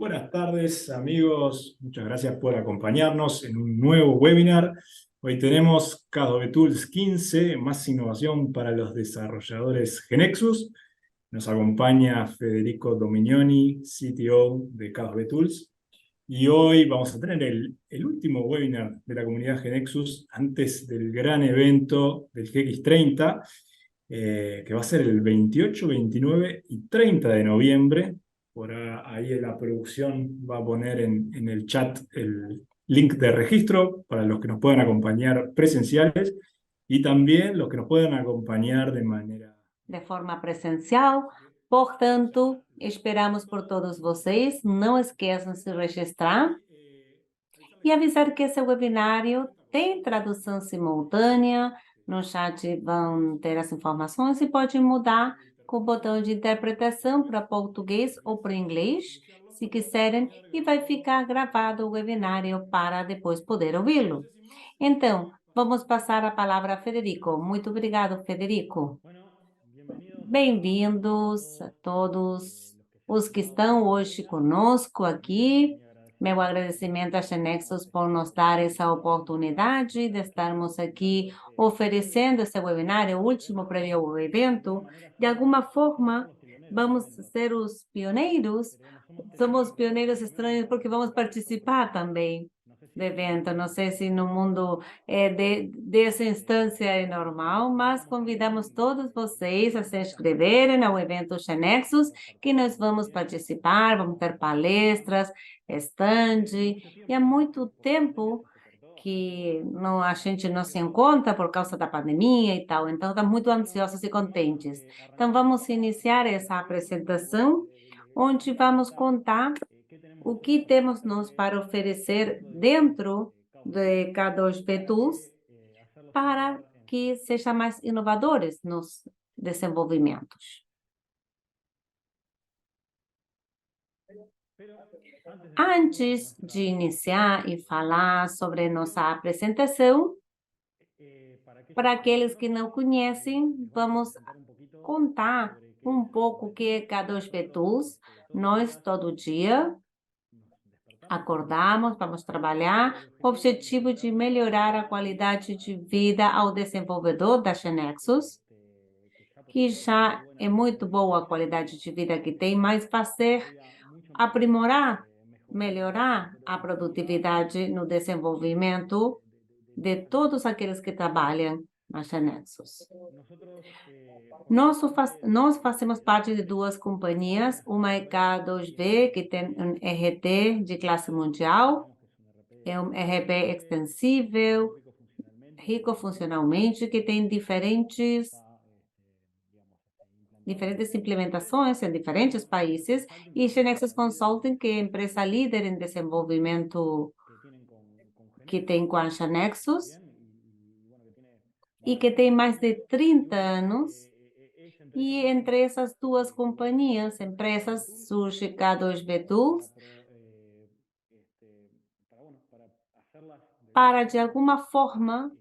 Buenas tardes, amigos. Muchas gracias por acompañarnos en un nuevo webinar. Hoy tenemos Kado Tools 15, más innovación para los desarrolladores GeneXus. Nos acompaña Federico Dominioni, CTO de Kado Tools. Y hoy vamos a tener el último webinar de la comunidad GeneXus antes del gran evento del GX30, que va a ser el 28, 29 y 30 de noviembre. Por ahí la producción va a poner en el chat el link de registro para los que nos puedan acompañar presenciales y también los que nos puedan acompañar de forma presencial. Portanto, esperamos por todos vocês. Não esqueçam de se registrar e avisar que esse webinário tem tradução simultânea. No chat vão ter as informações e pode mudar com o botão de interpretação para português ou para inglês, se quiserem, e vai ficar gravado o webinário para depois poder ouvi-lo. Então, vamos passar a palavra a Federico. Muito obrigado, Federico. Bem-vindos a todos os que estão hoje conosco aqui. Meu agradecimento à GeneXus por nos dar essa oportunidade de estarmos aqui oferecendo esse webinário, o último prévio ao evento. De alguma forma, vamos ser os pioneiros. Somos pioneiros estranhos porque vamos participar também do evento. Não sei se no mundo dessa instância é normal, mas convidamos todos vocês a se inscreverem ao evento GeneXus, que nós vamos participar, vamos ter palestras, stand, e há muito tempo que a gente não se encontra por causa da pandemia e tal, então estamos muito ansiosos e contentes. Então vamos iniciar essa apresentação, onde vamos contar o que temos nós para oferecer dentro de K2B Tools para que sejam mais inovadores nos desenvolvimentos. Antes de iniciar e falar sobre nossa apresentação, para aqueles que não conhecem, vamos contar um pouco o que é K2B Tools. Nós, todo dia, acordamos, vamos trabalhar com o objetivo de melhorar a qualidade de vida ao desenvolvedor da GeneXus, que já é muito boa a qualidade de vida que tem, mas aprimorar, melhorar a produtividade no desenvolvimento de todos aqueles que trabalham na GeneXus. Nós fazemos parte de duas companhias, uma é K2B, que tem um RT de classe mundial, é um RP extensível, rico funcionalmente, que tem diferentes implementações em diferentes países, e GeneXus Consulting, que é a empresa líder em desenvolvimento que tem com a GeneXus, e que tem mais de 30 anos, e entre essas duas empresas, surge K2B Tools, para, de alguma forma,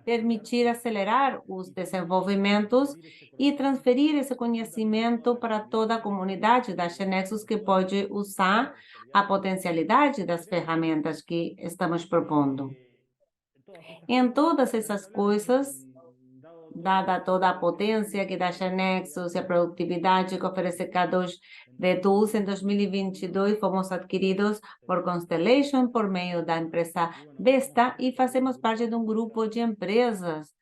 permitir acelerar os desenvolvimentos e transferir esse conhecimento para toda a comunidade da GeneXus, que pode usar a potencialidade das ferramentas que estamos propondo. Em todas essas coisas, dada toda a potência que dá a GeneXus e a produtividade que oferece K2B Tools, em 2022 fomos adquiridos por Constellation por meio da empresa Vesta e fazemos parte de um grupo de empresas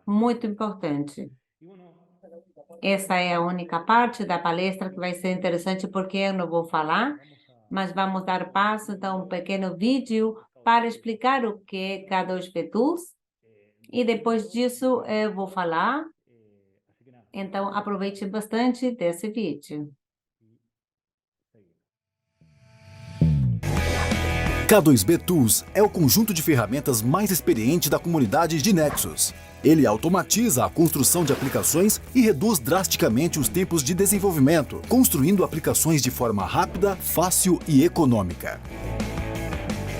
muito importante. Essa é a única parte da palestra que vai ser interessante porque eu não vou falar, mas vamos dar passo, então, um pequeno vídeo para explicar o que é K2B Tools, e depois disso eu vou falar. Então, aproveite bastante desse vídeo. K2B Tools é o conjunto de ferramentas mais experiente da comunidade GeneXus. Ele automatiza a construção de aplicações e reduz drasticamente os tempos de desenvolvimento, construindo aplicações de forma rápida, fácil e econômica.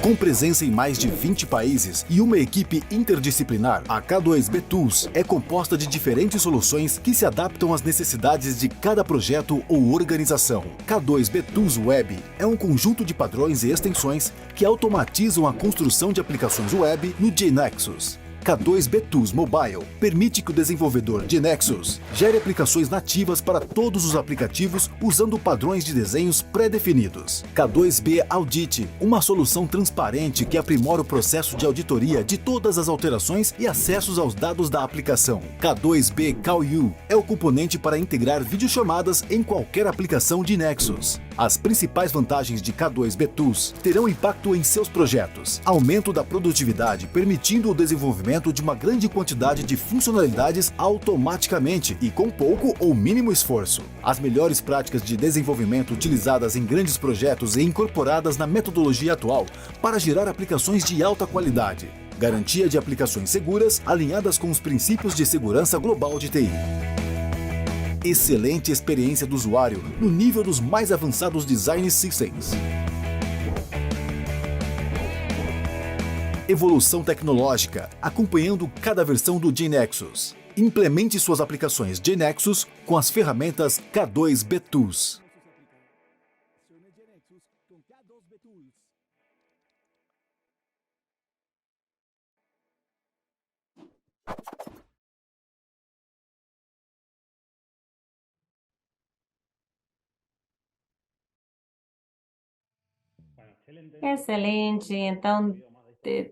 Com presença em mais de 20 países e uma equipe interdisciplinar, a K2B Tools é composta de diferentes soluções que se adaptam às necessidades de cada projeto ou organização. K2B Tools Web é um conjunto de padrões e extensões que automatizam a construção de aplicações web no GNexus. K2B Tools Mobile permite que o desenvolvedor de Nexus gere aplicações nativas para todos os aplicativos usando padrões de desenhos pré-definidos. K2B Audit, uma solução transparente que aprimora o processo de auditoria de todas as alterações e acessos aos dados da aplicação. K2B CallU é o componente para integrar videochamadas em qualquer aplicação de Nexus. As principais vantagens de K2B Tools terão impacto em seus projetos. Aumento da produtividade, permitindo o desenvolvimento de uma grande quantidade de funcionalidades automaticamente e com pouco ou mínimo esforço. As melhores práticas de desenvolvimento utilizadas em grandes projetos e incorporadas na metodologia atual para gerar aplicações de alta qualidade. Garantia de aplicações seguras alinhadas com os princípios de segurança global de TI. Excelente experiência do usuário no nível dos mais avançados design systems. Evolução tecnológica, acompanhando cada versão do GNexus. Implemente suas aplicações GNexus com as ferramentas K2B Tools. Excelente. Então,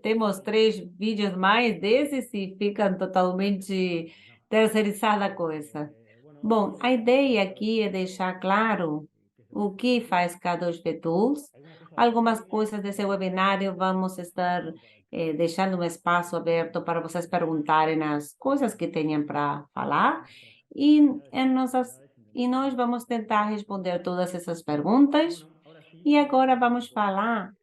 temos 3 vídeos mais desses e fica totalmente terceirizada a coisa. Bom, a ideia aqui é deixar claro o que faz K2B Tools. Algumas coisas desse webinário vamos estar deixando um espaço aberto para vocês perguntarem as coisas que tenham para falar e nós vamos tentar responder todas essas perguntas. E agora vamos falar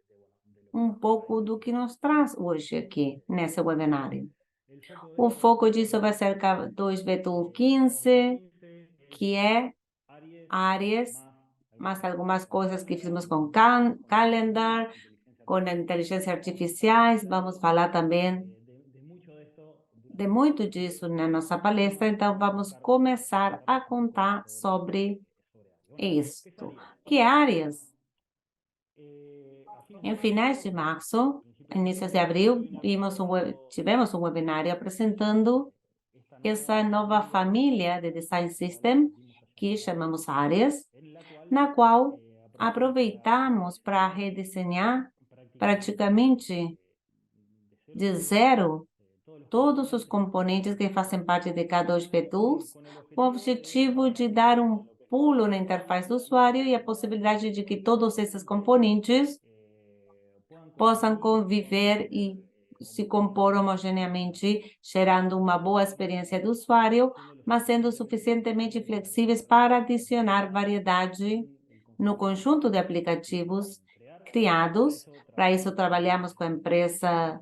um pouco do que nos traz hoje aqui nesse webinário. O foco disso vai ser K2B Tool 15, que é áreas, mas algumas coisas que fizemos com Calendar, com a inteligência artificiais. Vamos falar também de muito disso na nossa palestra, então vamos começar a contar sobre isso. Que áreas? Em finais de março, inícios de abril, tivemos um webinário apresentando essa nova família de Design System, que chamamos áreas, na qual aproveitamos para redesenhar praticamente de zero todos os componentes que fazem parte de K2B Tools, com o objetivo de dar um pulo na interface do usuário e a possibilidade de que todos esses componentes possam conviver e se compor homogeneamente, gerando uma boa experiência do usuário, mas sendo suficientemente flexíveis para adicionar variedade no conjunto de aplicativos criados. Para isso, trabalhamos com a empresa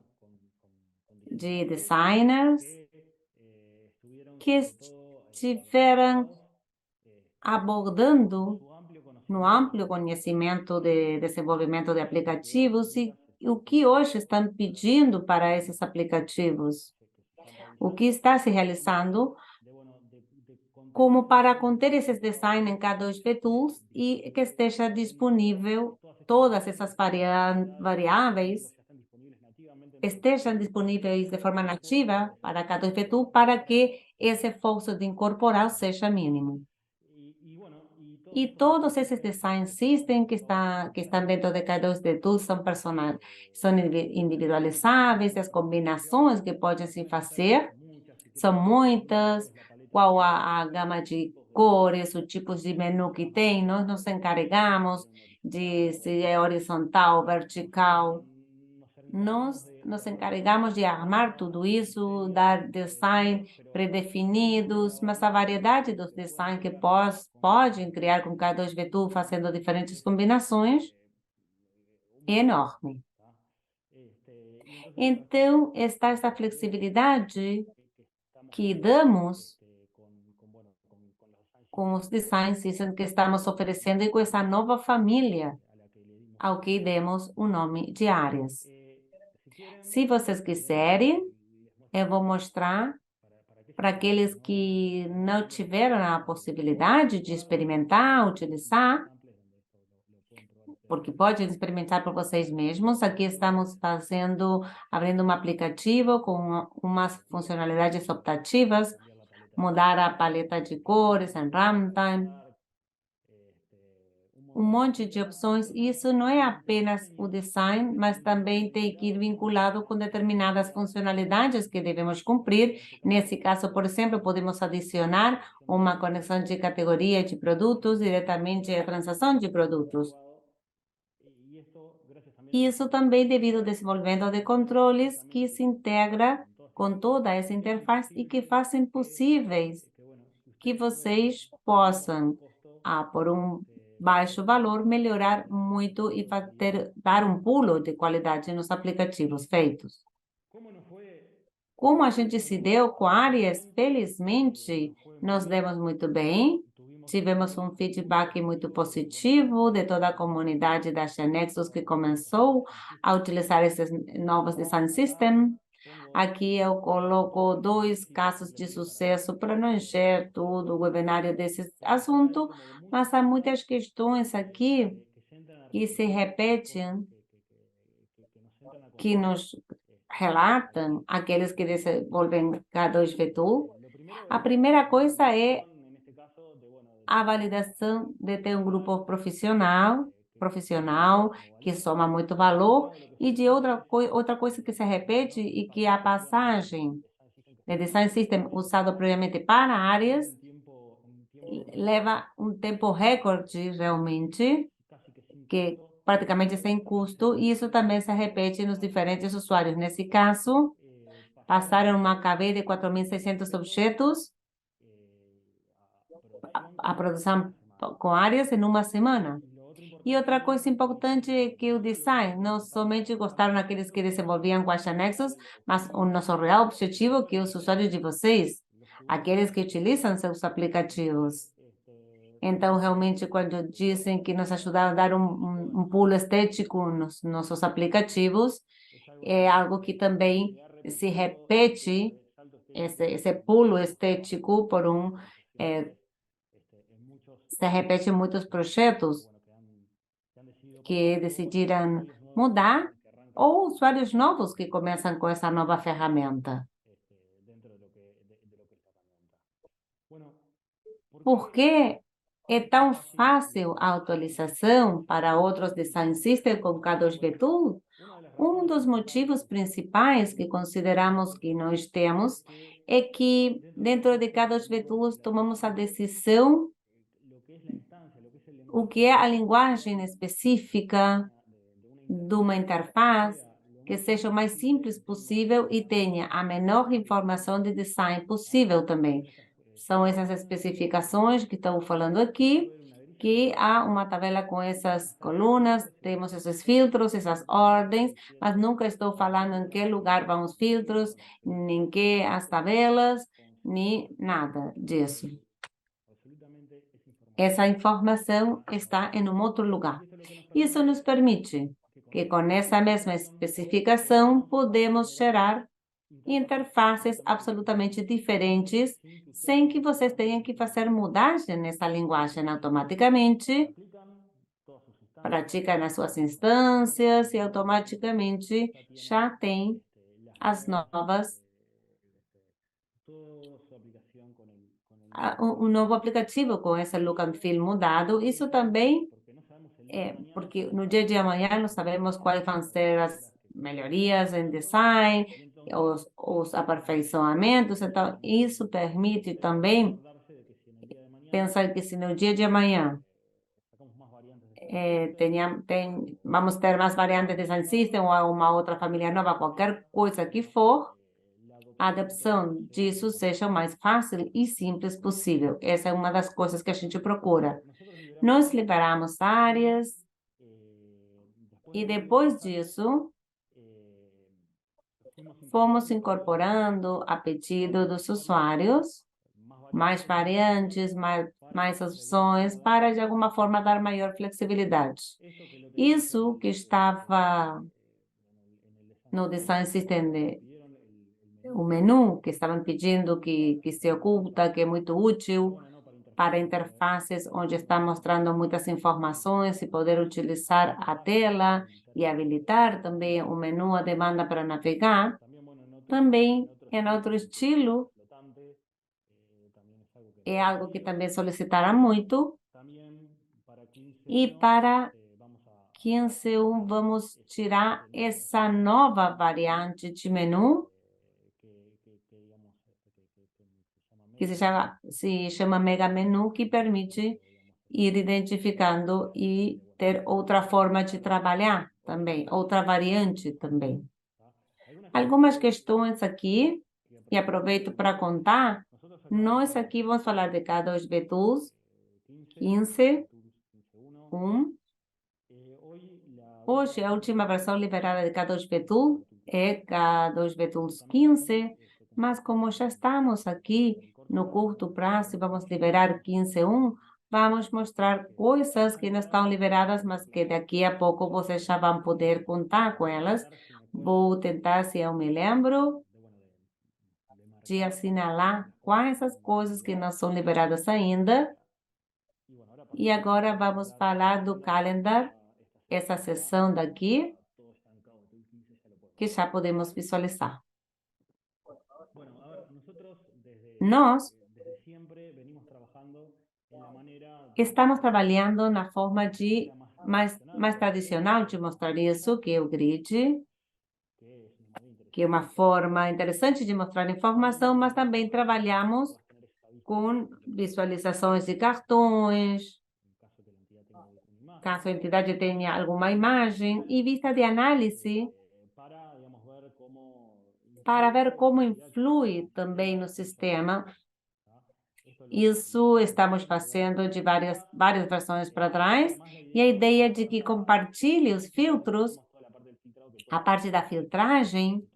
de designers que estiveram abordando no amplo conhecimento de desenvolvimento de aplicativos e o que hoje estão pedindo para esses aplicativos, o que está se realizando como para conter esses designs em K2B Tools e que esteja disponível todas essas variáveis estejam disponíveis de forma nativa para K2B Tools para que esse esforço de incorporar seja mínimo. E todos esses design systems que estão dentro de K2B Tools são individualizáveis, as combinações que podem se fazer são muitas, qual a gama de cores, os tipos de menu que tem, nós nos encarregamos de se é horizontal, vertical. Nós nos encarregamos de armar tudo isso, dar design predefinidos, mas a variedade dos designs que podem criar com K2B Tools fazendo diferentes combinações é enorme. Então, está essa flexibilidade que damos com os design systems que estamos oferecendo e com essa nova família ao que demos o nome de áreas. Se vocês quiserem, eu vou mostrar para aqueles que não tiveram a possibilidade de experimentar, utilizar, porque podem experimentar por vocês mesmos. Aqui estamos abrindo um aplicativo com umas funcionalidades optativas, mudar a paleta de cores em runtime, um monte de opções. Isso não é apenas o design, mas também tem que ir vinculado com determinadas funcionalidades que devemos cumprir. Nesse caso, por exemplo, podemos adicionar uma conexão de categoria de produtos diretamente à transação de produtos. Isso também devido ao desenvolvimento de controles que se integra com toda essa interface e que fazem possíveis que vocês possam, por um baixo valor, melhorar muito e dar um pulo de qualidade nos aplicativos feitos. Como a gente se deu com áreas, felizmente, nós demos muito bem. Tivemos um feedback muito positivo de toda a comunidade da Genexus que começou a utilizar esses novos design systems. Aqui eu coloco 2 casos de sucesso para não encher todo o webinário desse assunto, mas há muitas questões aqui que se repetem, que nos relatam aqueles que desenvolvem K2V Tool. A primeira coisa é a validação de ter um grupo profissional que soma muito valor, e de outra coisa que se repete e que a passagem de design system usado previamente para áreas leva um tempo recorde realmente, que praticamente sem custo, e isso também se repete nos diferentes usuários. Nesse caso, passaram uma KV de 4.600 objetos a produção com áreas em uma semana. E outra coisa importante é que o design não somente gostaram aqueles que desenvolviam com a Genexus, mas o nosso real objetivo, que é os usuários de vocês, aqueles que utilizam seus aplicativos. Então, realmente, quando dizem que nos ajudaram a dar um pulo estético nos nossos aplicativos, é algo que também se repete, esse pulo estético se repete em muitos projetos que decidiram mudar, ou usuários novos que começam com essa nova ferramenta. Por que é tão fácil a atualização para outros design systems com K2V Tool? Um dos motivos principais que consideramos que nós temos é que dentro de K2V Tool tomamos a decisão o que é a linguagem específica de uma interface que seja o mais simples possível e tenha a menor informação de design possível também. São essas especificações que estou falando aqui, que há uma tabela com essas colunas, temos esses filtros, essas ordens, mas nunca estou falando em que lugar vão os filtros, nem que as tabelas, nem nada disso. Essa informação está em um outro lugar. Isso nos permite que com essa mesma especificação podemos gerar interfaces absolutamente diferentes, sem que vocês tenham que fazer mudagem nessa linguagem automaticamente. Pratica nas suas instâncias e automaticamente já tem as novas, um novo aplicativo com esse look and feel mudado. Isso também porque no dia de amanhã não sabemos quais vão ser as melhorias em design, os aperfeiçoamentos. Então, isso permite também pensar que se no dia de amanhã vamos ter mais variantes de design system ou uma outra família nova, qualquer coisa que for, a adaptação disso seja o mais fácil e simples possível. Essa é uma das coisas que a gente procura. Nós liberamos áreas e depois disso fomos incorporando a pedido dos usuários mais variantes, mais mais opções para, de alguma forma, dar maior flexibilidade. Isso que estava no design system, o menu que estavam pedindo que se oculta, que é muito útil para interfaces onde está mostrando muitas informações e poder utilizar a tela e habilitar também o menu a demanda para navegar. Também, em outro estilo, é algo que também solicitaram muito. E para 15.1 vamos tirar essa nova variante de menu, que se chama Mega Menu, que permite ir identificando e ter outra forma de trabalhar também, outra variante também. Algumas questões aqui, e aproveito para contar, nós aqui vamos falar de K2B Tools 15.1. Hoje, a última versão liberada de K2B Tools é K2B Tools 15, mas como já estamos aqui no curto prazo e vamos liberar 15.1, vamos mostrar coisas que não estão liberadas, mas que daqui a pouco vocês já vão poder contar com elas. Vou tentar, se eu me lembro, de assinalar quais as coisas que não são liberadas ainda. E agora vamos falar do calendar, essa seção daqui, que já podemos visualizar. Nós estamos trabalhando na forma de mais tradicional de mostrar isso, que é o grid, que é uma forma interessante de mostrar informação, mas também trabalhamos com visualizações de cartões, caso a entidade tenha alguma imagem, e vista de análise para ver como influi também no sistema. Isso estamos fazendo de várias versões para trás, e a ideia de que compartilhe os filtros, a parte da filtragem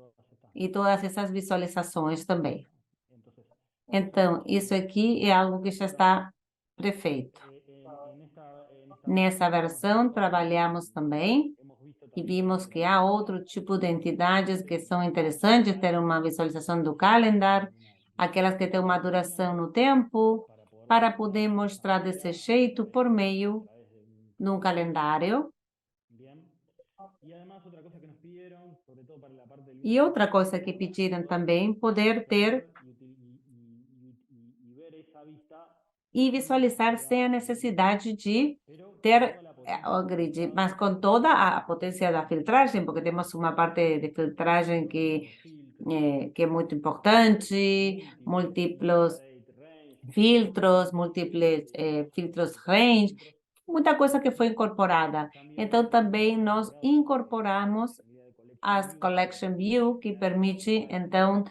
e todas essas visualizações também. Então, isso aqui é algo que já está prefeito. Nessa versão, trabalhamos também e vimos que há outro tipo de entidades que são interessantes ter uma visualização do calendar, aquelas que têm uma duração no tempo, para poder mostrar desse jeito por meio de um calendário. E outra coisa que pediram também, poder ter e visualizar sem a necessidade de ter o grid, mas com toda a potência da filtragem, porque temos uma parte de filtragem que é muito importante, múltiplos filtros, múltiplos filtros range, muita coisa que foi incorporada. Então, também nós incorporamos as Collection View, que permite, então,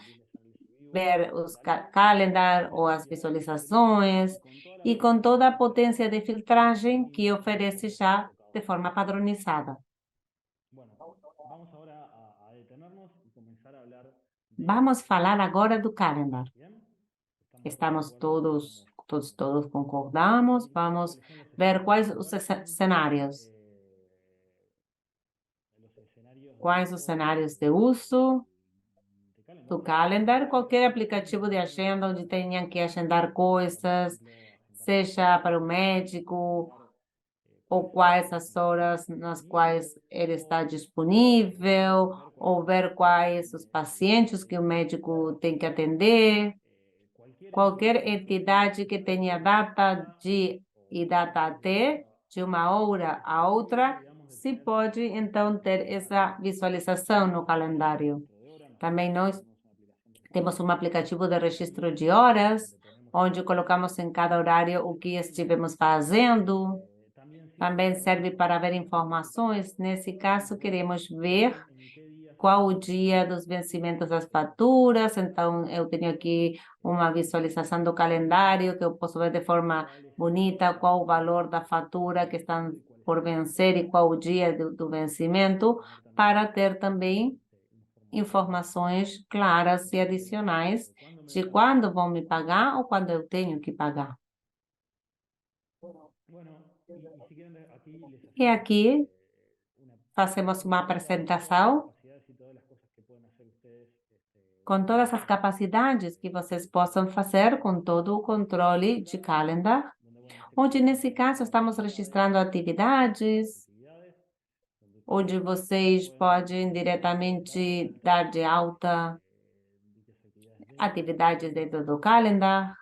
ver os calendar ou as visualizações, e com toda a potência de filtragem que oferece já de forma padronizada. Vamos falar agora do calendar. Estamos todos concordamos. Vamos ver quais os cenários. Quais os cenários de uso do calendar, qualquer aplicativo de agenda onde tenham que agendar coisas, seja para o médico, ou quais as horas nas quais ele está disponível, ou ver quais os pacientes que o médico tem que atender. Qualquer entidade que tenha data de e data até, de uma hora a outra, se pode, então, ter essa visualização no calendário. Também nós temos um aplicativo de registro de horas, onde colocamos em cada horário o que estivemos fazendo. Também serve para ver informações. Nesse caso, queremos ver qual o dia dos vencimentos das faturas. Então, eu tenho aqui uma visualização do calendário, que eu posso ver de forma bonita qual o valor da fatura que estão por vencer e qual o dia do vencimento, para ter também informações claras e adicionais de quando vão me pagar ou quando eu tenho que pagar. E aqui fazemos uma apresentação com todas as capacidades que vocês possam fazer com todo o controle de calendar, onde nesse caso estamos registrando atividades, onde vocês podem diretamente dar de alta atividades dentro do calendar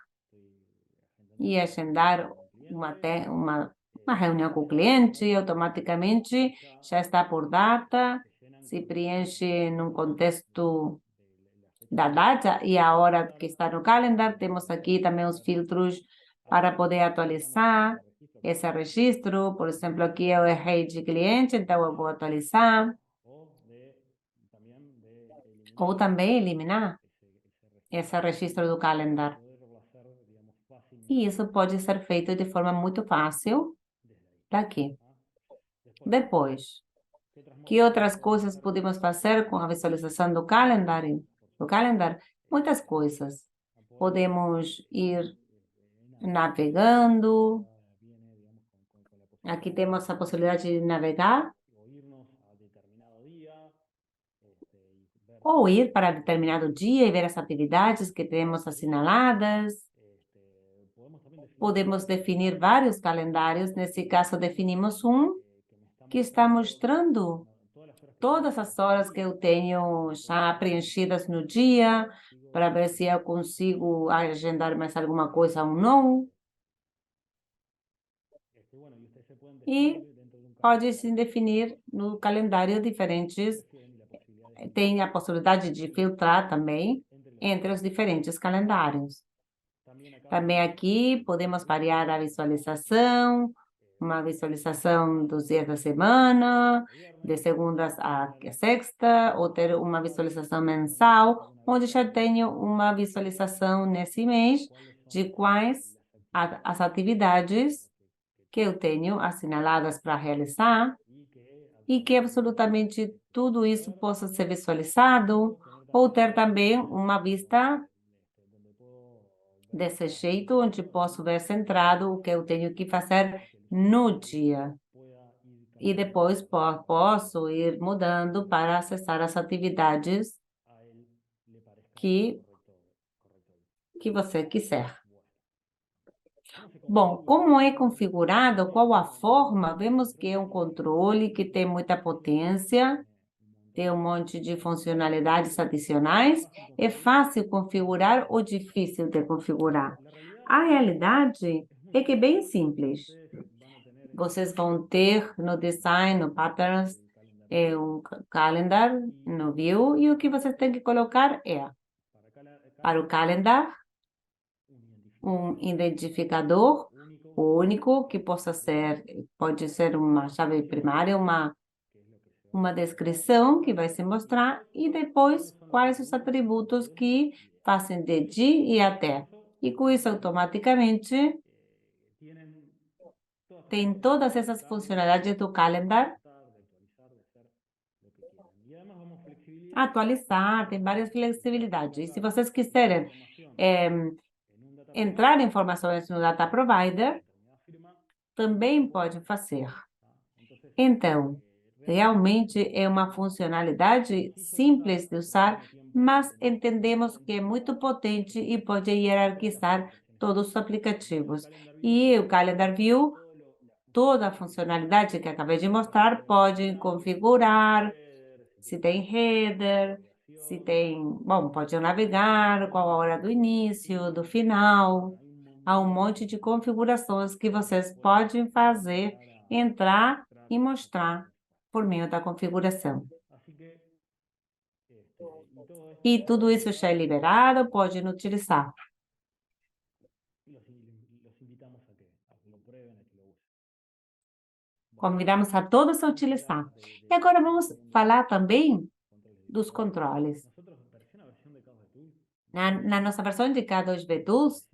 e agendar uma reunião com o cliente, automaticamente já está por data, se preenche num contexto da data e a hora que está no calendar. Temos aqui também os filtros para poder atualizar esse registro. Por exemplo, aqui eu errei de cliente, então eu vou atualizar. Ou também eliminar esse registro do calendar. E isso pode ser feito de forma muito fácil daqui. Depois, que outras coisas podemos fazer com a visualização do calendar? Muitas coisas. Podemos ir navegando. Aqui temos a possibilidade de navegar ou ir para determinado dia e ver as atividades que temos assinaladas. Podemos definir vários calendários. Nesse caso, definimos um que está mostrando todas as horas que eu tenho já preenchidas no dia, para ver se eu consigo agendar mais alguma coisa ou não. E pode se definir no calendário diferentes. Tem a possibilidade de filtrar também entre os diferentes calendários. Também aqui podemos variar a visualização, uma visualização dos dias da semana, de segundas a sexta, ou ter uma visualização mensal, onde já tenho uma visualização nesse mês de quais as atividades que eu tenho assinaladas para realizar e que absolutamente tudo isso possa ser visualizado, ou ter também uma vista desse jeito, onde posso ver centrado o que eu tenho que fazer no dia. E depois posso ir mudando para acessar as atividades que você quiser. Bom, como é configurado, qual a forma? Vemos que é um controle que tem muita potência, tem um monte de funcionalidades adicionais. É fácil configurar ou difícil de configurar? A realidade é que é bem simples. Vocês vão ter no design, no patterns, um calendar no view, e o que vocês têm que colocar é, para o calendar, um identificador único que pode ser uma chave primária, uma descrição que vai se mostrar, e depois quais os atributos que fazem de e até. E com isso, automaticamente, tem todas essas funcionalidades do calendar. Atualizar, tem várias flexibilidades. E se vocês quiserem entrar informações no Data Provider, também pode fazer. Então, realmente é uma funcionalidade simples de usar, mas entendemos que é muito potente e pode hierarquizar todos os aplicativos. E o Calendar View, toda a funcionalidade que acabei de mostrar, pode configurar, se tem header, se tem, bom, pode navegar, qual a hora do início, do final. Há um monte de configurações que vocês podem fazer, entrar e mostrar por meio da configuração. E tudo isso já é liberado, pode utilizar. Convidamos a todos a utilizar. E agora vamos falar também dos controles. Na nossa versão de K2B Tools,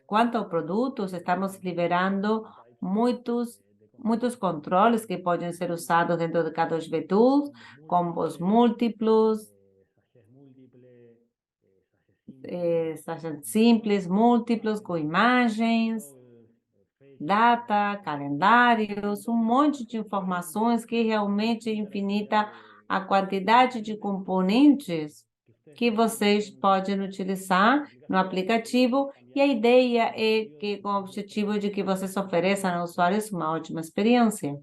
quanto a produtos, estamos liberando muitos controles que podem ser usados dentro do K2B Tools, combos múltiplos, sachets simples, múltiplos, com imagens, data, calendários, um monte de informações que realmente é infinita a quantidade de componentes que vocês podem utilizar no aplicativo, e a ideia é que com o objetivo de que vocês ofereçam aos usuários uma ótima experiência.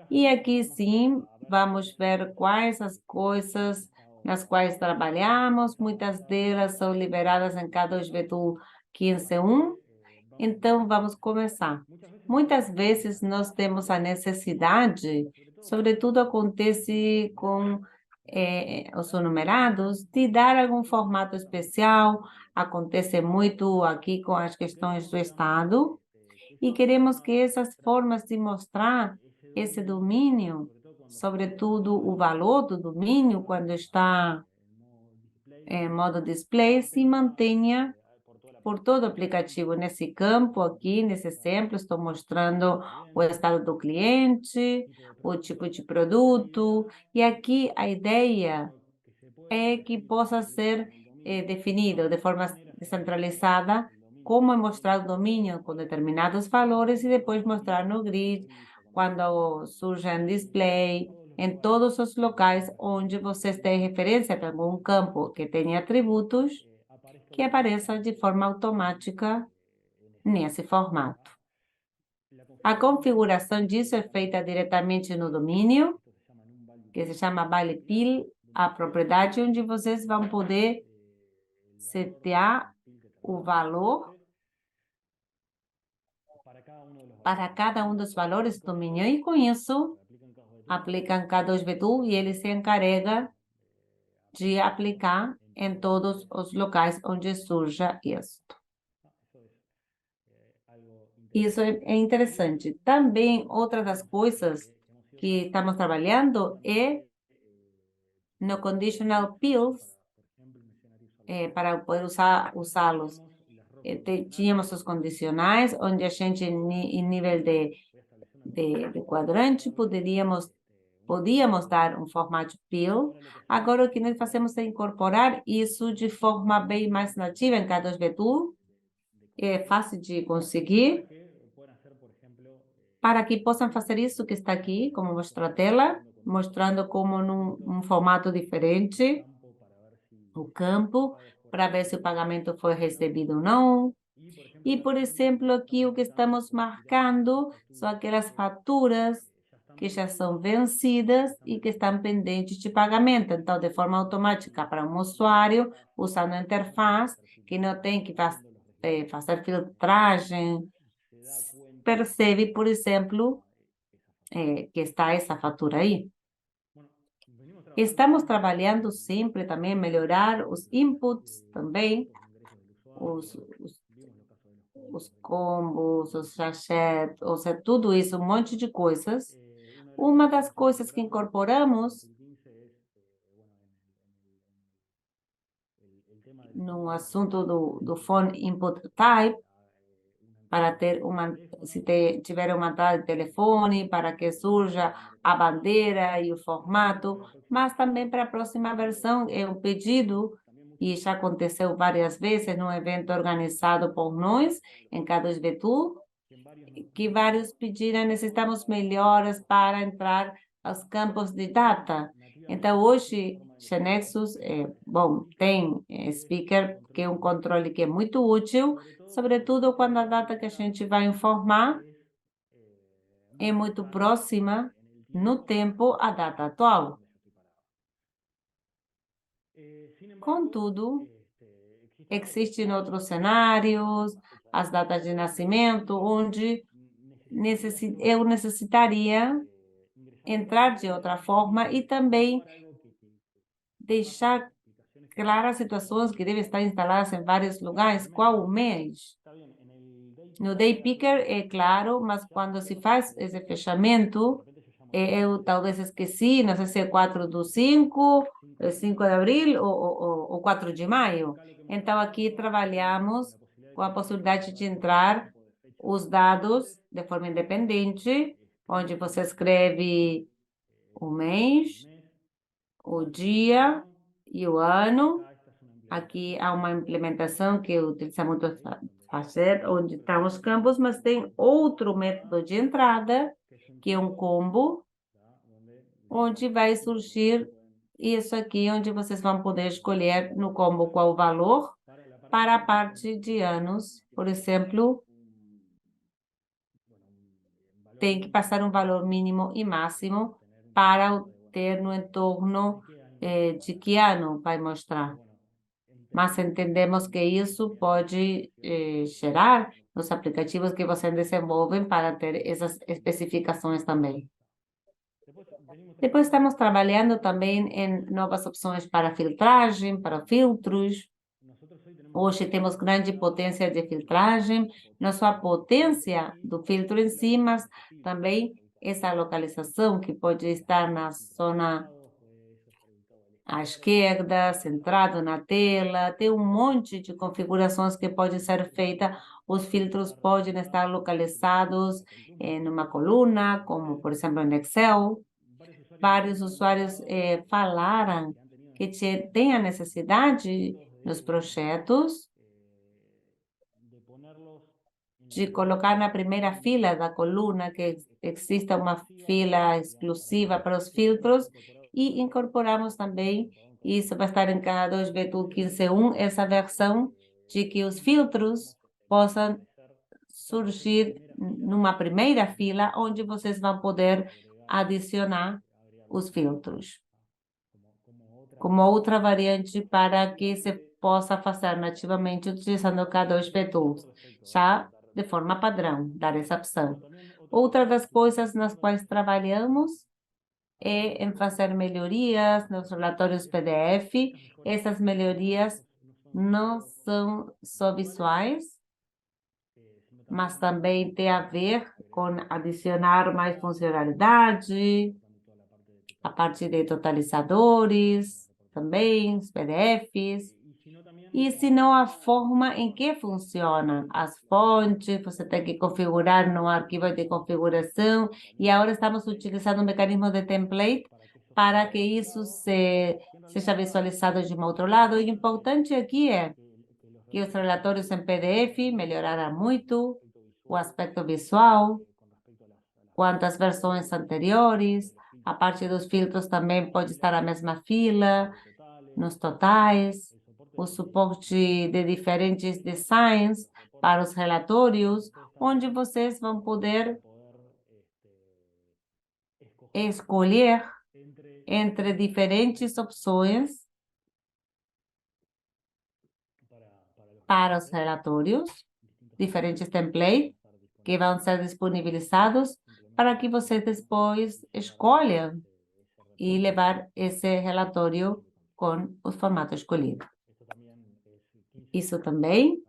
E aqui sim, vamos ver quais as coisas nas quais trabalhamos. Muitas delas são liberadas em K2V Tool 15.1. Então, vamos começar. Muitas vezes nós temos a necessidade, sobretudo acontece com os numerados, de dar algum formato especial. Acontece muito aqui com as questões do Estado. E queremos que essas formas de mostrar esse domínio, sobretudo o valor do domínio, quando está em modo display, se mantenha por todo o aplicativo. Nesse campo aqui, nesse exemplo, estou mostrando o estado do cliente, o tipo de produto, e aqui a ideia é que possa ser definido de forma descentralizada como é mostrar o domínio com determinados valores e depois mostrar no grid quando surge em display, em todos os locais onde vocês têm referência para algum campo que tenha atributos, que apareça de forma automática nesse formato. A configuração disso é feita diretamente no domínio, que se chama BailePil, a propriedade onde vocês vão poder setear o valor para cada um dos valores do domínio. E com isso, aplicam K2V Tool e ele se encarrega de aplicar em todos os locais onde surja isso. Isso é interessante. Também, outra das coisas que estamos trabalhando é no Conditional Pills, para poder usá-los. Tínhamos os condicionais, onde a gente, em nível de quadrante, podíamos dar um formato pill. Agora, o que nós fazemos é incorporar isso de forma bem mais nativa em K2V Tool. É fácil de conseguir, para que possam fazer isso que está aqui, como mostrar a tela, mostrando como num formato diferente o campo, para ver se o pagamento foi recebido ou não. E, por exemplo, aqui o que estamos marcando são aquelas faturas que já são vencidas e que estão pendentes de pagamento. Então, de forma automática, para um usuário, usando a interface, que não tem que fazer filtragem, percebe, por exemplo, que está essa fatura aí. Estamos trabalhando sempre também melhorar os inputs também, os combos, os sachets, ou seja, tudo isso, um monte de coisas. Uma das coisas que incorporamos no assunto do Phone Input Type, para ter se tiver uma entrada de telefone, para que surja a bandeira e o formato, mas também para a próxima versão é um pedido, e já aconteceu várias vezes num evento organizado por nós, em K2V Tool, que vários pediram, necessitamos melhoras para entrar aos campos de data. Então, hoje, GeneXus, tem Speaker, que é um controle que é muito útil, sobretudo quando a data que a gente vai informar é muito próxima no tempo à data atual. Contudo, existem outros cenários, as datas de nascimento, onde eu necessitaria entrar de outra forma e também deixar claras situações que devem estar instaladas em vários lugares, qual o mês. No Day Picker é claro, mas quando se faz esse fechamento, eu talvez esqueci, não sei se é 4/5, 5 de abril ou 4 de maio. Então, aqui trabalhamos com a possibilidade de entrar os dados de forma independente, onde você escreve o mês, o dia e o ano. Aqui há uma implementação que utiliza muito fazer onde estão os campos, mas tem outro método de entrada, que é um combo, onde vai surgir isso aqui, onde vocês vão poder escolher no combo qual o valor para a parte de anos. Por exemplo, tem que passar um valor mínimo e máximo para ter no entorno de que ano vai mostrar. Mas entendemos que isso pode gerar nos aplicativos que vocês desenvolvem para ter essas especificações também. Depois estamos trabalhando também em novas opções para filtragem, para filtros. Hoje temos grande potência de filtragem, não só a potência do filtro em si, mas também essa localização que pode estar na zona à esquerda, centrado na tela, tem um monte de configurações que pode ser feita. Os filtros podem estar localizados numa coluna, como por exemplo no Excel. Vários usuários falaram que tem a necessidade nos projetos de colocar na primeira fila da coluna, que exista uma fila exclusiva para os filtros, e incorporamos também, isso vai estar em K2 Tool 15.1, essa versão de que os filtros possam surgir numa primeira fila, onde vocês vão poder adicionar os filtros, como outra variante para que se possa fazer nativamente utilizando o K2 Tools, já de forma padrão, dar essa opção. Outra das coisas nas quais trabalhamos é em fazer melhorias nos relatórios PDF. Essas melhorias não são só visuais, mas também tem a ver com adicionar mais funcionalidade, a parte de totalizadores, também os PDFs, e se não a forma em que funciona. As fontes, você tem que configurar no arquivo de configuração, e agora estamos utilizando um mecanismo de template para que isso seja visualizado de um outro lado. O importante aqui é que os relatórios em PDF melhoraram muito o aspecto visual, quanto às versões anteriores. A parte dos filtros também pode estar na mesma fila, nos totais, o suporte de diferentes designs para os relatórios, onde vocês vão poder escolher entre diferentes opções para os relatórios, diferentes templates que vão ser disponibilizados para que vocês depois escolham e levar esse relatório com o formato escolhido. Isso também.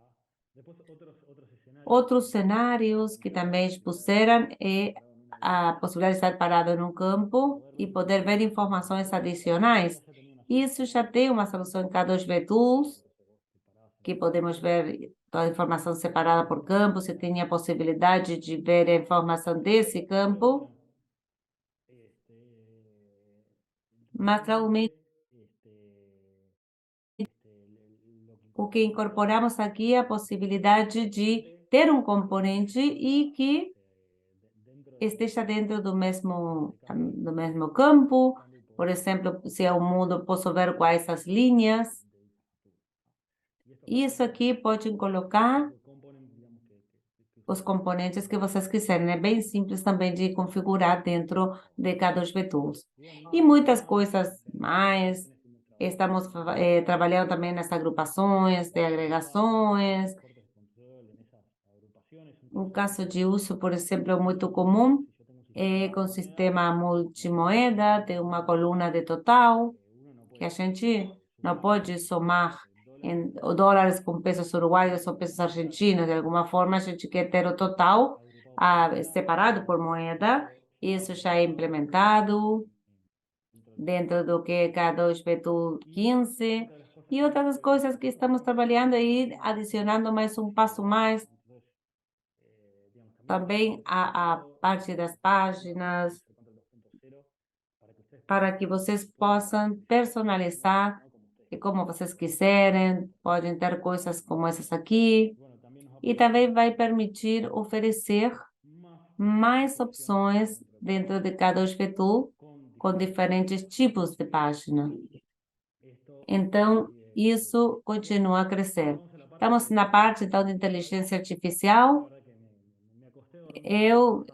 Outros cenários que também expuseram é a possibilidade de estar parado num campo e poder ver informações adicionais. Isso já tem uma solução em K2 Tools, que podemos ver toda a informação separada por campo, se tem a possibilidade de ver a informação desse campo. Mas, realmente, o que incorporamos aqui é a possibilidade de ter um componente e que esteja dentro do mesmo campo. Por exemplo, se eu mudo, posso ver quais as linhas. Isso aqui pode colocar os componentes que vocês quiserem. É bem simples também de configurar dentro de K2 Tools. E muitas coisas mais. Estamos trabalhando também nas agrupações de agregações. Um caso de uso, por exemplo, muito comum é com o sistema multimoeda, tem uma coluna de total, que a gente não pode somar em dólares com pesos uruguaios ou pesos argentinos. De alguma forma, a gente quer ter o total separado por moeda. Isso já é implementado dentro do que é K2 Tool 15. E outras coisas que estamos trabalhando aí, adicionando mais um passo mais, também a parte das páginas, para que vocês possam personalizar e como vocês quiserem. Podem ter coisas como essas aqui. e também vai permitir oferecer mais opções dentro de cada hospital com diferentes tipos de página. Então, isso continua a crescer. Estamos na parte, então, de inteligência artificial. Eu,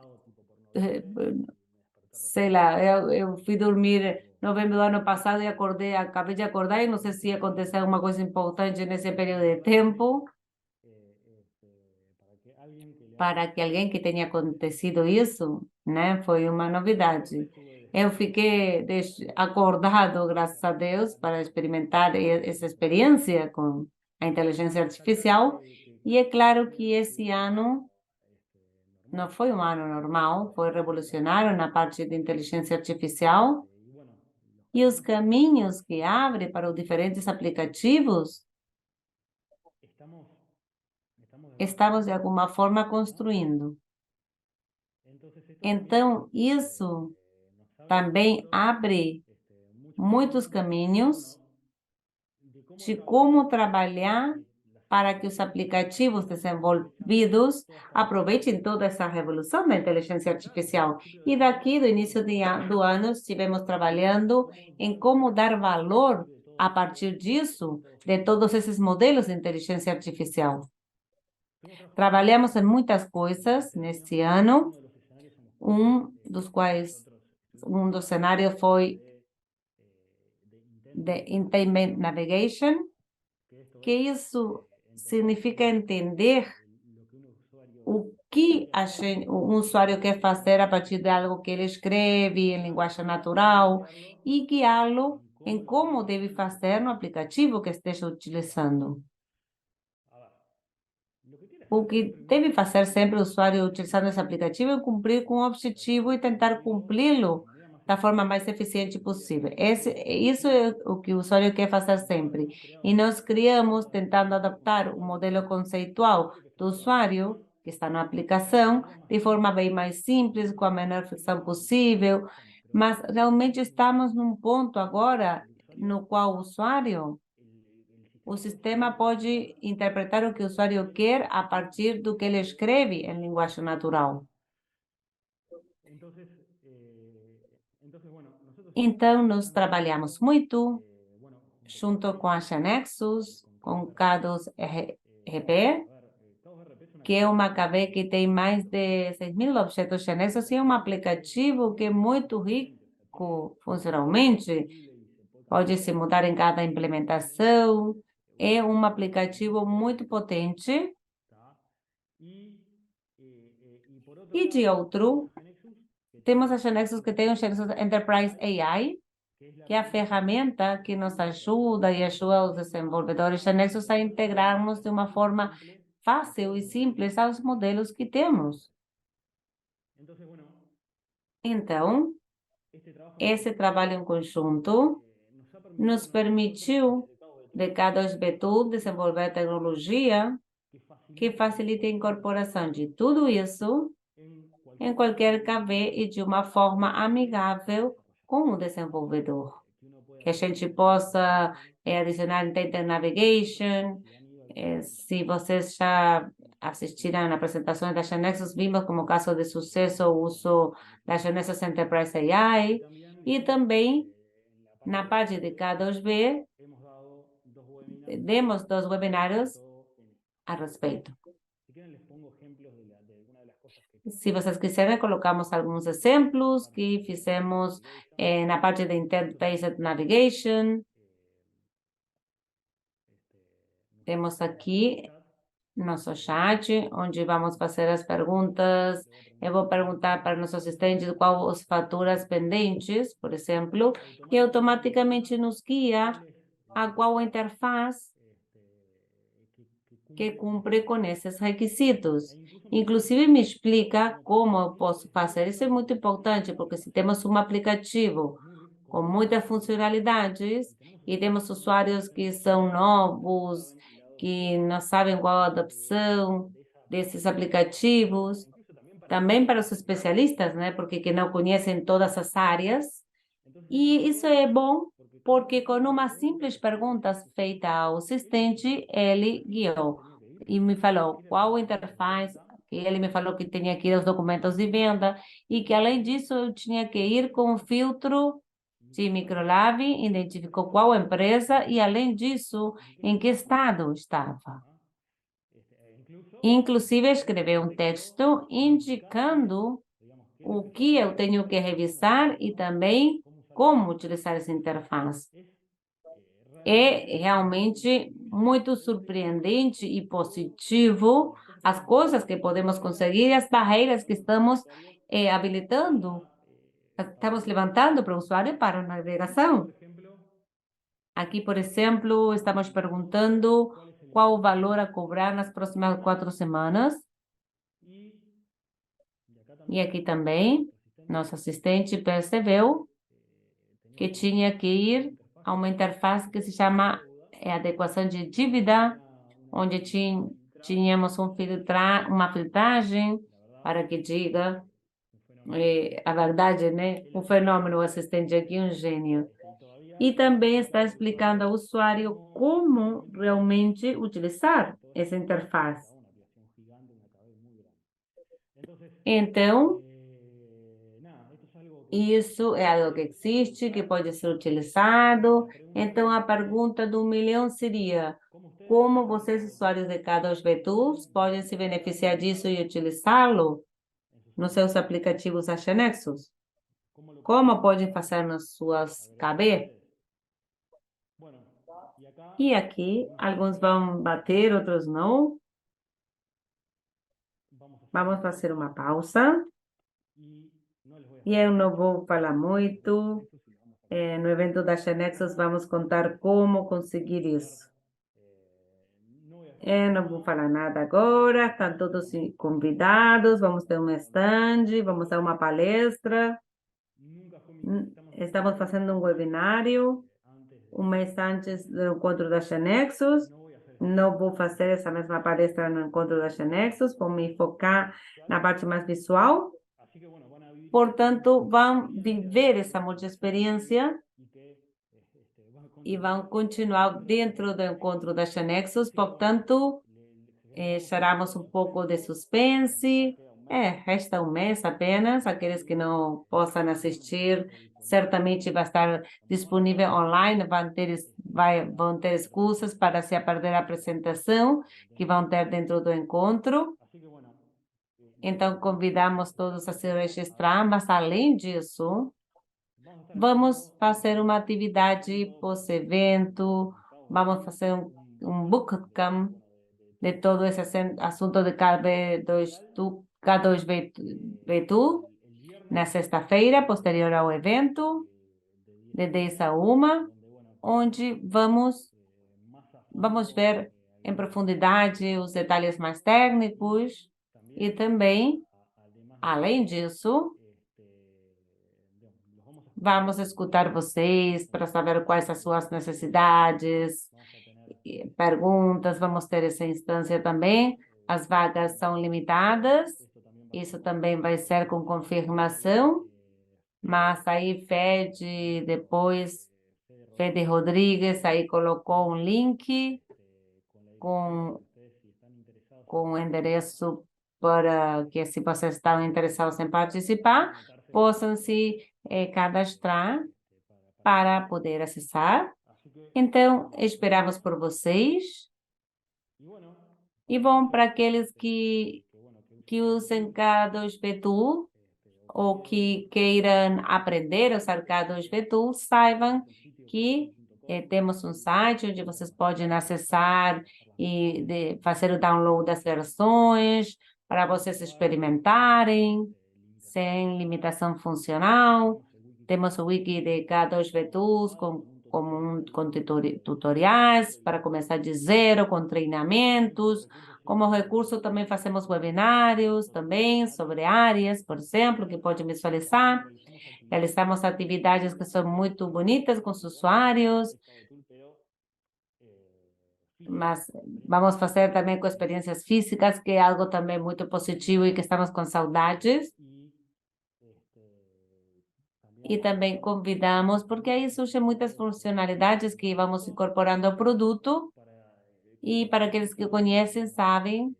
sei lá, eu fui dormir em novembro do ano passado e acabei de acordar e não sei se aconteceu alguma coisa importante nesse período de tempo. Para que alguém que tenha acontecido isso, né, foi uma novidade. Eu fiquei acordado, graças a Deus, para experimentar essa experiência com a inteligência artificial. E é claro que esse ano não foi um ano normal, foi revolucionário na parte de inteligência artificial. E os caminhos que abre para os diferentes aplicativos, estamos de alguma forma construindo. Então, isso também abre muitos caminhos de como trabalhar para que os aplicativos desenvolvidos aproveitem toda essa revolução da inteligência artificial. E daqui, do início do ano, estivemos trabalhando em como dar valor a partir disso, de todos esses modelos de inteligência artificial. Trabalhamos em muitas coisas neste ano, um dos cenários foi de Intelligent Navigation, que isso significa entender o que um usuário quer fazer a partir de algo que ele escreve em linguagem natural e guiá-lo em como deve fazer no aplicativo que esteja utilizando. O que deve fazer sempre o usuário utilizando esse aplicativo é cumprir com o objetivo e tentar cumpri-lo da forma mais eficiente possível. Isso é o que o usuário quer fazer sempre. E nós criamos, tentando adaptar o modelo conceitual do usuário, que está na aplicação, de forma bem mais simples, com a menor fricção possível, mas realmente estamos num ponto agora no qual o sistema pode interpretar o que o usuário quer a partir do que ele escreve em linguagem natural. Então, nós trabalhamos muito junto com a Genexus, com o K2RP, que é uma KV que tem mais de 6.000 objetos Genexus e é um aplicativo que é muito rico funcionalmente, pode se mudar em cada implementação, é um aplicativo muito potente. E de outro, temos a Genexus que tem o Genexus Enterprise AI, que é a ferramenta que nos ajuda e ajuda os desenvolvedores Genexus a integrarmos de uma forma fácil e simples aos modelos que temos. Então, esse trabalho em conjunto nos permitiu, de K2B desenvolver tecnologia que facilite a incorporação de tudo isso em qualquer KV e de uma forma amigável com o desenvolvedor. Que a gente possa adicionar Intelligent Navigation. Se vocês já assistiram a apresentações da Genexus, vimos como caso de sucesso o uso da Genexus Enterprise AI e também na parte de K2B, demos 2 webinários a respeito. Se vocês quiserem, colocamos alguns exemplos que fizemos na parte de Intelligent Navigation. Temos aqui nosso chat, onde vamos fazer as perguntas. Eu vou perguntar para nosso assistente quais as faturas pendentes, por exemplo, que automaticamente nos guia a qual interface que cumpre com esses requisitos. Inclusive, me explica como eu posso fazer. Isso é muito importante, porque se temos um aplicativo com muitas funcionalidades e temos usuários que são novos, que não sabem qual a adaptação desses aplicativos, também para os especialistas, né? Porque que não conhecem todas as áreas. E isso é bom, porque com uma simples pergunta feita ao assistente, ele guiou. e me falou qual interface, que ele me falou que tinha que ir aos documentos de venda e que, além disso, eu tinha que ir com o filtro de Microlab, identificou qual empresa e, além disso, em que estado estava. Inclusive, escreveu um texto indicando o que eu tenho que revisar e também como utilizar essa interface. É realmente muito surpreendente e positivo as coisas que podemos conseguir e as barreiras que estamos habilitando, estamos levantando para o usuário para a navegação. Aqui, por exemplo, estamos perguntando qual o valor a cobrar nas próximas 4 semanas. E aqui também, nosso assistente percebeu que tinha que ir a uma interface que se chama adequação de dívida, onde tínhamos uma filtragem para que diga a verdade, né? Um fenômeno, o assistente aqui é um gênio. E também está explicando ao usuário como realmente utilizar essa interface. Então, isso é algo que existe, que pode ser utilizado. Então, a pergunta do milhão seria: como vocês, usuários de K2B Tools, podem se beneficiar disso e utilizá-lo nos seus aplicativos Achenexus? Como podem fazer nas suas KB? E aqui, alguns vão bater, outros não. Vamos fazer uma pausa. E eu não vou falar muito. No evento da Achenexus, vamos contar como conseguir isso. Não vou falar nada agora, estão todos convidados, vamos ter um stand, vamos dar uma palestra. Estamos fazendo um webinário um mês antes do encontro da Achenexus. Não vou fazer essa mesma palestra no encontro da Achenexus, vou me focar na parte mais visual. Portanto, vão viver essa multi-experiência e vão continuar dentro do encontro da Achenexus. Portanto, geramos um pouco de suspense. Resta um mês apenas. Aqueles que não possam assistir, certamente vai estar disponível online, vão ter excusas para se perder a apresentação que vão ter dentro do encontro. Então, convidamos todos a se registrar, mas, além disso, vamos fazer uma atividade pós-evento, vamos fazer um bootcamp de todo esse assunto de K2B na sexta-feira, posterior ao evento, de 10 a 1, onde vamos ver em profundidade os detalhes mais técnicos e também, além disso, vamos escutar vocês para saber quais são as suas necessidades, perguntas, vamos ter essa instância também. As vagas são limitadas, isso também vai ser com confirmação, mas aí Fede Rodrigues, aí colocou um link com o endereço para que, se vocês estão interessados em participar, possam se cadastrar para poder acessar. Então, esperamos por vocês. E bom, para aqueles que usem K2B Tool ou que queiram aprender a usar K2B Tool, saibam que temos um site onde vocês podem acessar e fazer o download das versões para vocês experimentarem, sem limitação funcional. Temos o wiki de K2B Tools com tutoriais para começar de zero, com treinamentos. Como recurso, também fazemos webinários também sobre áreas, por exemplo, que pode visualizar. Realizamos atividades que são muito bonitas com os usuários, mas vamos fazer também com experiências físicas, que é algo também muito positivo e que estamos com saudades. E também convidamos, porque aí surgem muitas funcionalidades que vamos incorporando ao produto E para aqueles que conhecem, sabem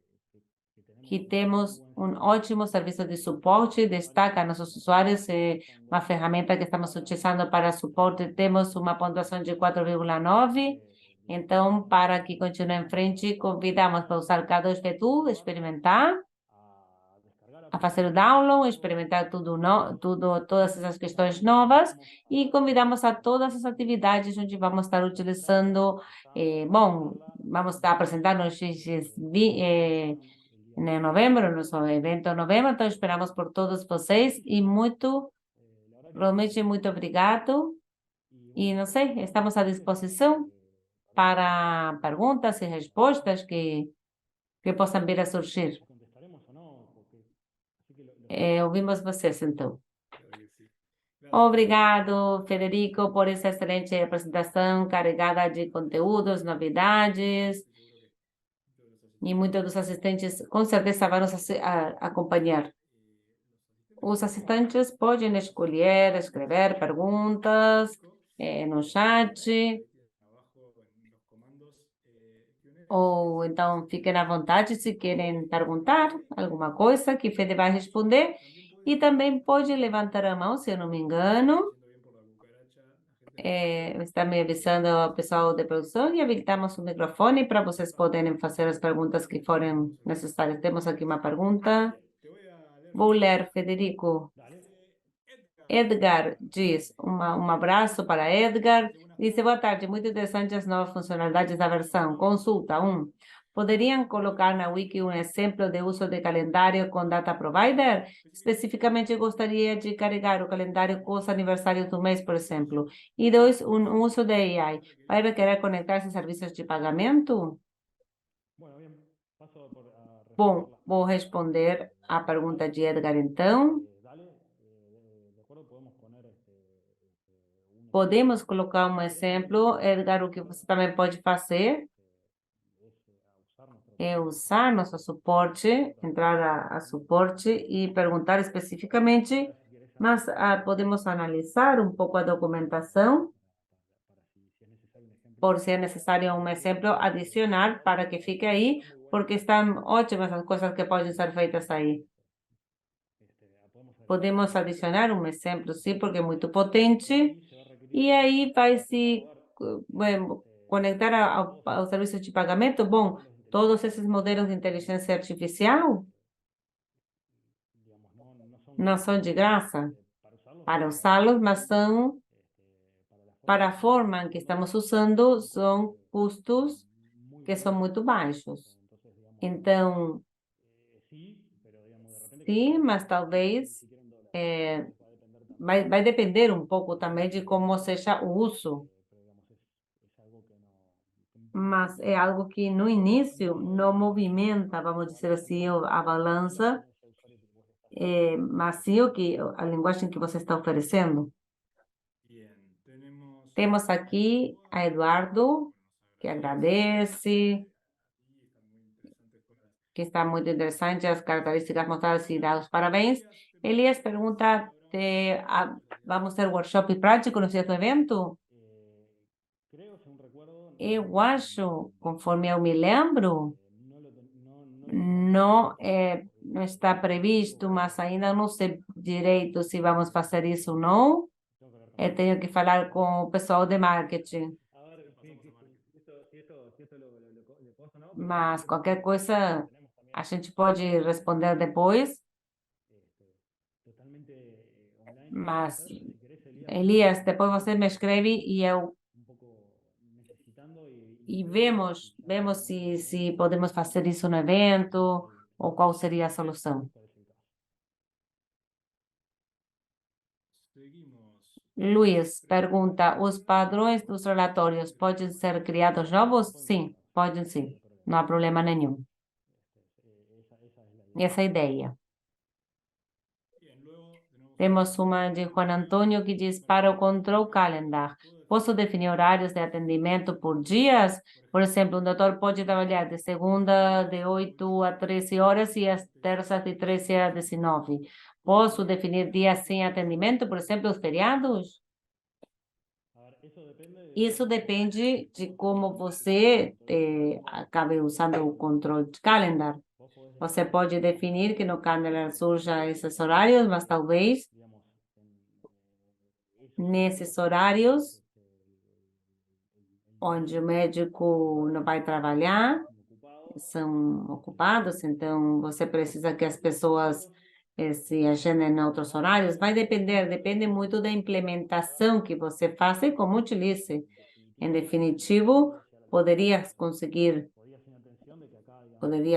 que temos um ótimo serviço de suporte, destaca nossos usuários, é uma ferramenta que estamos utilizando para suporte, temos uma pontuação de 4,9. Então, para que continue em frente, convidamos para usar o K2B Tool, experimentar, a fazer o download, experimentar todas essas questões novas e convidamos a todas as atividades onde vamos estar utilizando, vamos estar apresentando no em novembro, nosso evento em novembro, então esperamos por todos vocês e realmente muito obrigado e não sei, estamos à disposição para perguntas e respostas que possam vir a surgir. Ouvimos vocês, então. Obrigado, Federico, por essa excelente apresentação carregada de conteúdos, novidades. E muitos dos assistentes, com certeza, vão nos acompanhar. Os assistentes podem escrever perguntas no chat. Ou então fiquem à vontade se querem perguntar alguma coisa que Fede vai responder. E também pode levantar a mão, se eu não me engano. Está me avisando o pessoal de produção e habilitamos o microfone para vocês poderem fazer as perguntas que forem necessárias. Temos aqui uma pergunta. Vou ler, Federico. Edgar diz, um abraço para Edgar. Diz, boa tarde, muito interessante as novas funcionalidades da versão. Consulta 1. Poderiam colocar na wiki um exemplo de uso de calendário com data provider? Especificamente, eu gostaria de carregar o calendário com os aniversários do mês, por exemplo. E 2, um uso de AI. Vai requerer conectar-se a serviços de pagamento? Bom, vou responder a pergunta de Edgar, então. Podemos colocar um exemplo, Edgar, o que você também pode fazer é usar nosso suporte, entrar a suporte e perguntar especificamente, mas podemos analisar um pouco a documentação, por se é necessário um exemplo adicional para que fique aí, porque estão ótimas as coisas que podem ser feitas aí. Podemos adicionar um exemplo, sim, porque é muito potente, e aí vai se conectar ao serviço de pagamento. Bom, todos esses modelos de inteligência artificial não são de graça para usá-los, mas são para a forma em que estamos usando, são custos que são muito baixos. Então, sim, mas talvez vai depender um pouco também de como seja o uso. Mas é algo que no início não movimenta, vamos dizer assim, a balança, mas sim a linguagem que você está oferecendo. Temos aqui a Eduardo, que agradece, que está muito interessante as características mostradas e dá os parabéns. Elias pergunta, vamos ter workshop prático no dia do evento? Eu acho, conforme eu me lembro, não está previsto, mas ainda não sei direito se vamos fazer isso ou não. Eu tenho que falar com o pessoal de marketing. Mas qualquer coisa a gente pode responder depois. Mas, Elias, depois você me escreve e vemos se podemos fazer isso no evento ou qual seria a solução. Luiz pergunta, os padrões dos relatórios podem ser criados novos? Sim, podem sim. Não há problema nenhum. Essa é a ideia. Temos uma de Juan Antônio que diz, para o Control Calendar, posso definir horários de atendimento por dias? Por exemplo, um doutor pode trabalhar de segunda de 8 a 13 horas e às terças de 13 a 19. Posso definir dias sem atendimento, por exemplo, os feriados? Isso depende de como você acabe usando o control de calendar. Você pode definir que no calendar surja esses horários, mas talvez nesses horários onde o médico não vai trabalhar, são ocupados, então você precisa que as pessoas se agendem em outros horários. Vai depende muito da implementação que você faça e como utilize. Em definitivo, poderia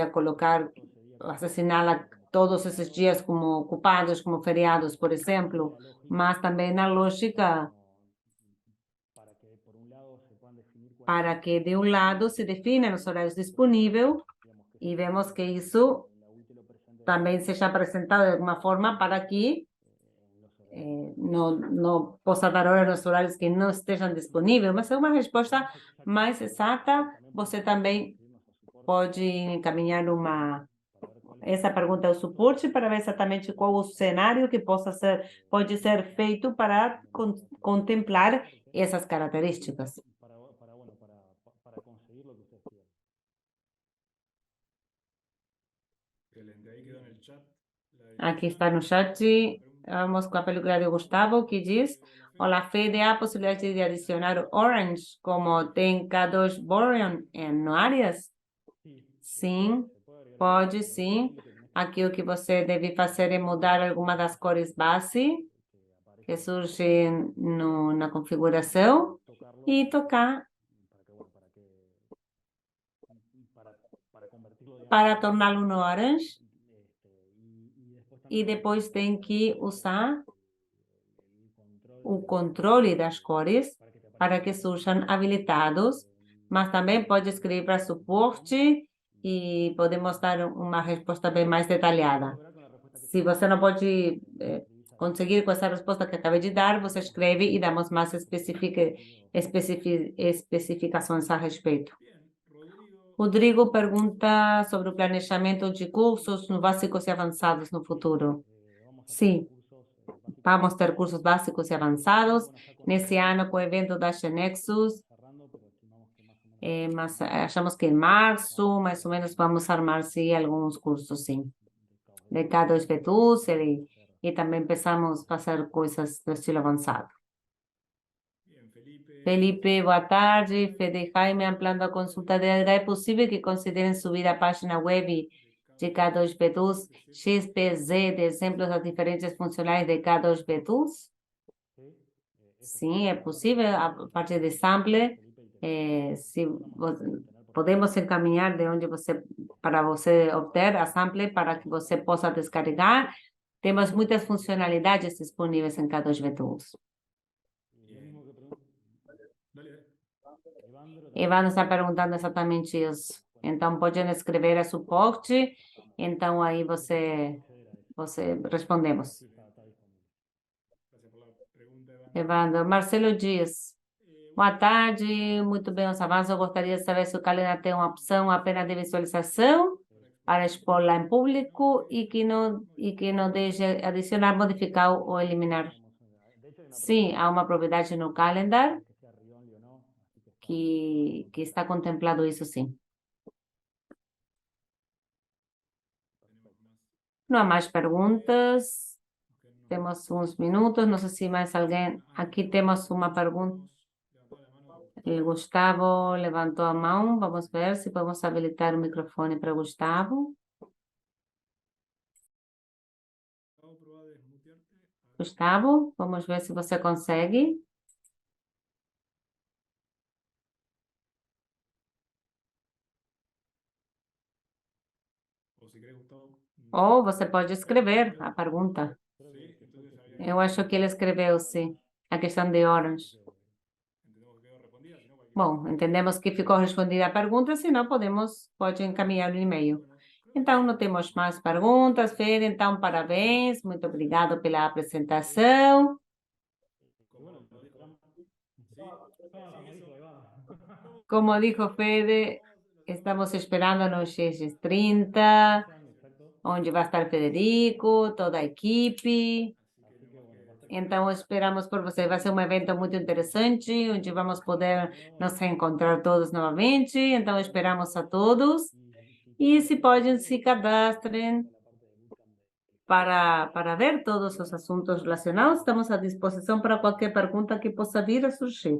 colocar, assassiná-la todos esses dias como ocupados, como feriados, por exemplo, mas também na lógica para que, de um lado, se definam os horários disponíveis e vemos que isso também seja apresentado de alguma forma para que não possa dar hora nos horários que não estejam disponíveis, mas é uma resposta mais exata. Você também pode encaminhar essa pergunta ao suporte para ver exatamente qual o cenário que pode ser feito para contemplar essas características. Aqui está no chat, vamos com a pergunta de Gustavo, que diz: olá, Fede, há a possibilidade de adicionar Orange como tem K2 Boreon no Arias? Sim, pode sim. Aqui o que você deve fazer é mudar alguma das cores base que surgem na configuração e tocar para torná-lo no orange. E depois tem que usar o controle das cores para que surjam habilitados, mas também pode escrever para suporte e podemos dar uma resposta bem mais detalhada. Se você não pode conseguir com essa resposta que acabei de dar, você escreve e damos mais especificações a respeito. Rodrigo pergunta sobre o planejamento de cursos no básicos e avançados no futuro. Sim, vamos ter cursos básicos e avançados. Nesse ano, com o evento da Genexus, mas achamos que em março, mais ou menos, vamos armar, sim, alguns cursos, sim. De K2 Vetus e também pensamos fazer coisas do estilo avançado. Felipe, boa tarde. Fede Jaime, ampliando a consulta de é possível que considerem subir a página web de K2 Vetus XPZ de exemplos das diferentes funcionalidades de K2 Vetus? Sim, é possível, a partir de sample, podemos encaminhar de onde para você obter a sample para que você possa descarregar. Temos muitas funcionalidades disponíveis em K2 Vetus. Evandro está perguntando exatamente isso. Então, podem escrever a suporte, então aí você respondemos. Evandro. Marcelo diz: boa tarde, muito bem os avanços. Eu gostaria de saber se o calendário tem uma opção apenas de visualização para expor lá em público e que não deixe adicionar, modificar ou eliminar. Sim, há uma propriedade no calendar que está contemplado isso, sim. Não há mais perguntas. Temos uns minutos, não sei se mais alguém... Aqui temos uma pergunta. O Gustavo levantou a mão. Vamos ver se podemos habilitar o microfone para o Gustavo. Gustavo, vamos ver se você consegue. Ou você pode escrever a pergunta. Eu acho que ele escreveu, sim, a questão de Orange. Bom, entendemos que ficou respondida a pergunta, senão pode encaminhar o e-mail. Então, não temos mais perguntas, Fede, então, parabéns, muito obrigado pela apresentação. Como dijo Fede, estamos esperando no GX30, onde vai estar Federico, toda a equipe. Então, esperamos por você. Vai ser um evento muito interessante, onde vamos poder nos reencontrar todos novamente. Então, esperamos a todos. E se podem, se cadastrem para ver todos os assuntos relacionados. Estamos à disposição para qualquer pergunta que possa vir a surgir.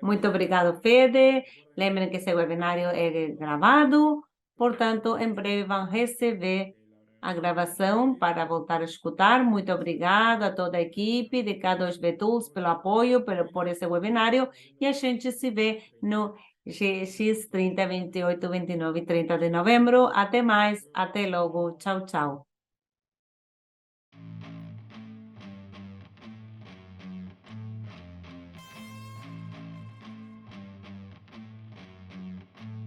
Muito obrigado, Fede. Lembrem que esse webinário é gravado, portanto, em breve vão receber a gravação para voltar a escutar. Muito obrigado a toda a equipe de K2B Tools pelo apoio, por esse webinário, e a gente se vê no GX 30, 28, 29 e 30 de novembro. Até mais, até logo. Tchau, tchau.